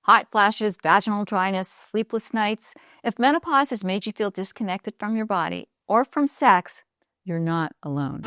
hot flashes, vaginal dryness, sleepless nights. If menopause has made you feel disconnected from your body or from sex, you're not alone.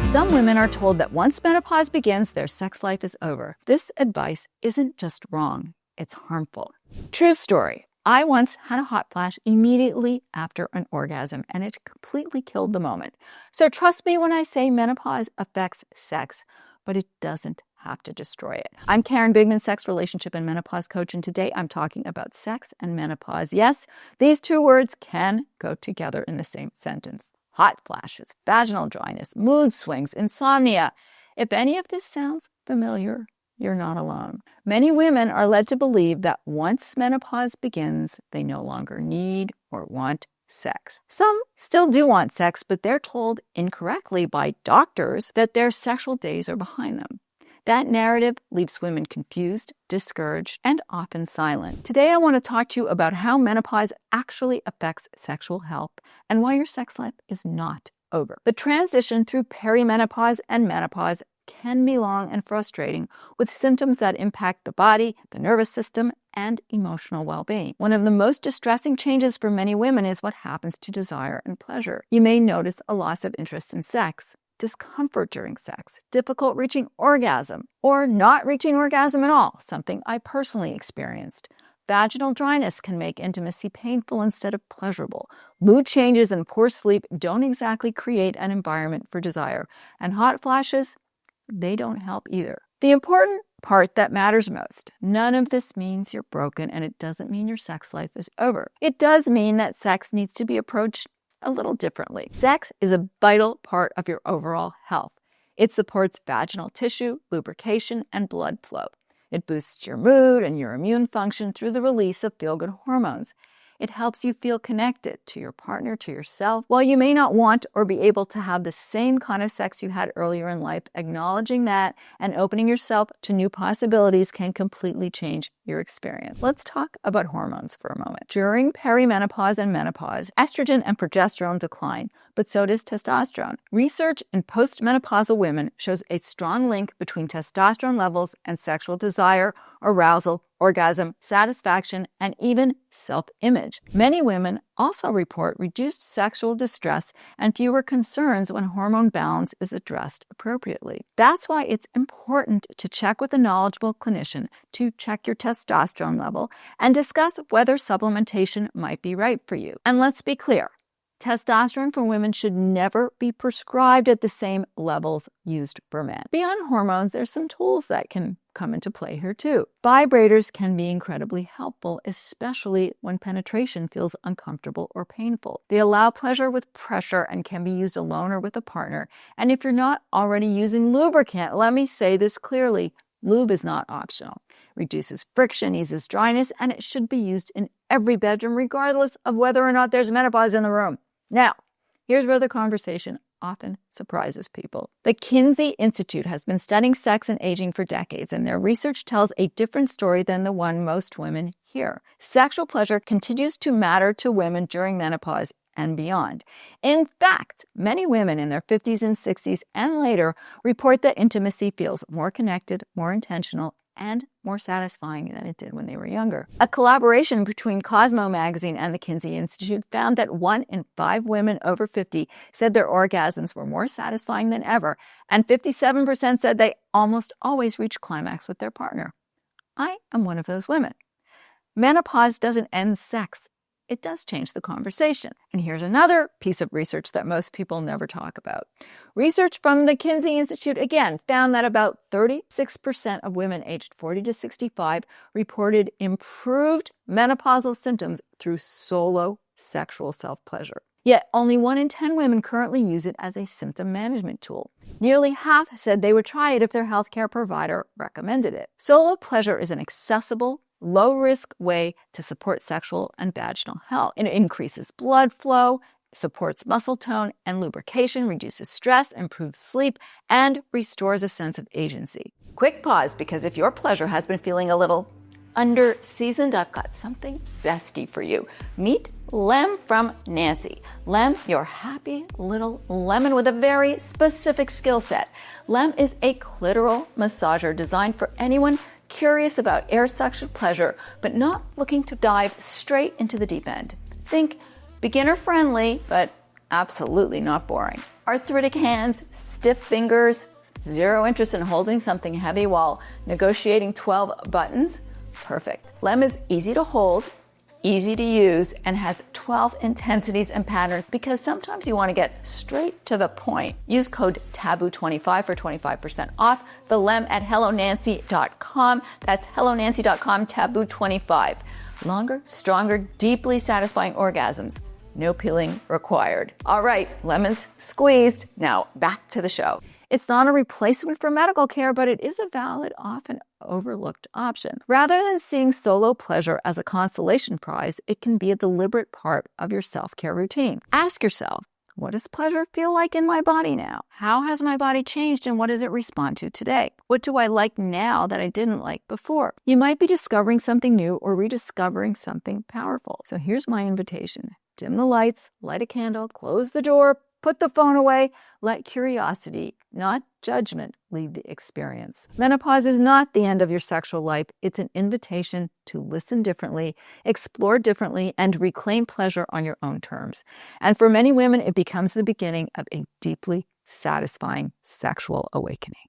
Some women are told that once menopause begins, their sex life is over. This advice isn't just wrong, it's harmful. True story. I once had a hot flash immediately after an orgasm, and it completely killed the moment. So trust me when I say menopause affects sex, but it doesn't have to destroy it. I'm Karen Bigman, sex, relationship, and menopause coach, and today I'm talking about sex and menopause. Yes, these two words can go together in the same sentence. Hot flashes, vaginal dryness, mood swings, insomnia. If any of this sounds familiar, you're not alone. Many women are led to believe that once menopause begins, they no longer need or want sex. Some still do want sex, but they're told incorrectly by doctors that their sexual days are behind them. That narrative leaves women confused, discouraged, and often silent. Today, I want to talk to you about how menopause actually affects sexual health and why your sex life is not over. The transition through perimenopause and menopause can be long and frustrating, with symptoms that impact the body, the nervous system, and emotional well-being. One of the most distressing changes for many women is what happens to desire and pleasure. You may notice a loss of interest in sex, discomfort during sex, difficult reaching orgasm, or not reaching orgasm at all, something I personally experienced. Vaginal dryness can make intimacy painful instead of pleasurable. Mood changes and poor sleep don't exactly create an environment for desire. And hot flashes, they don't help either. The important part that matters most, none of this means you're broken, and it doesn't mean your sex life is over. It does mean that sex needs to be approached a little differently. Sex is a vital part of your overall health. It supports vaginal tissue, lubrication, and blood flow. It boosts your mood and your immune function through the release of feel-good hormones. It helps you feel connected to your partner, to yourself. While you may not want or be able to have the same kind of sex you had earlier in life, acknowledging that and opening yourself to new possibilities can completely change your experience. Let's talk about hormones for a moment. During perimenopause and menopause, estrogen and progesterone decline, but so does testosterone. Research in postmenopausal women shows a strong link between testosterone levels and sexual desire, arousal, orgasm, satisfaction, and even self-image. Many women also report reduced sexual distress and fewer concerns when hormone balance is addressed appropriately. That's why it's important to check with a knowledgeable clinician to check your testosterone level and discuss whether supplementation might be right for you. And let's be clear, testosterone for women should never be prescribed at the same levels used for men. Beyond hormones, there's some tools that can come into play here too. Vibrators can be incredibly helpful, especially when penetration feels uncomfortable or painful. They allow pleasure with pressure and can be used alone or with a partner. And if you're not already using lubricant, let me say this clearly, lube is not optional. It reduces friction, eases dryness, and it should be used in every bedroom regardless of whether or not there's menopause in the room. Now, here's where the conversation often surprises people. The Kinsey Institute has been studying sex and aging for decades, and their research tells a different story than the one most women hear. Sexual pleasure continues to matter to women during menopause and beyond. In fact, many women in their 50s and 60s and later report that intimacy feels more connected, more intentional, and more satisfying than it did when they were younger. A collaboration between Cosmo magazine and the Kinsey Institute found that 1 in 5 women over 50 said their orgasms were more satisfying than ever, and 57% said they almost always reach climax with their partner. I am one of those women. Menopause doesn't end sex. It does change the conversation. And here's another piece of research that most people never talk about. Research from the Kinsey Institute, again, found that about 36% of women aged 40 to 65 reported improved menopausal symptoms through solo sexual self-pleasure. Yet only 1 in 10 women currently use it as a symptom management tool. Nearly half said they would try it if their healthcare provider recommended it. Solo pleasure is an accessible, low-risk way to support sexual and vaginal health. It increases blood flow, supports muscle tone and lubrication, reduces stress, improves sleep, and restores a sense of agency. Quick pause, because if your pleasure has been feeling a little under-seasoned, I've got something zesty for you. Meet Lem from Nancy. Lem, your happy little lemon with a very specific skill set. Lem is a clitoral massager designed for anyone curious about air suction pleasure, but not looking to dive straight into the deep end. Think beginner-friendly, but absolutely not boring. Arthritic hands, stiff fingers, zero interest in holding something heavy while negotiating 12 buttons? Perfect. Lem is easy to hold, easy to use, and has 12 intensities and patterns because sometimes you want to get straight to the point. Use code TABOO25 for 25% off the Lem at hellonancy.com. That's hellonancy.com, TABOO25. Longer, stronger, deeply satisfying orgasms. No peeling required. All right, lemons squeezed. Now back to the show. It's not a replacement for medical care, but it is a valid, often overlooked option. Rather than seeing solo pleasure as a consolation prize, it can be a deliberate part of your self-care routine. Ask yourself, what does pleasure feel like in my body now? How has my body changed and what does it respond to today? What do I like now that I didn't like before? You might be discovering something new or rediscovering something powerful. So here's my invitation. Dim the lights, light a candle, close the door, put the phone away. Let curiosity, not judgment, lead the experience. Menopause is not the end of your sexual life. It's an invitation to listen differently, explore differently, and reclaim pleasure on your own terms. And for many women, it becomes the beginning of a deeply satisfying sexual awakening.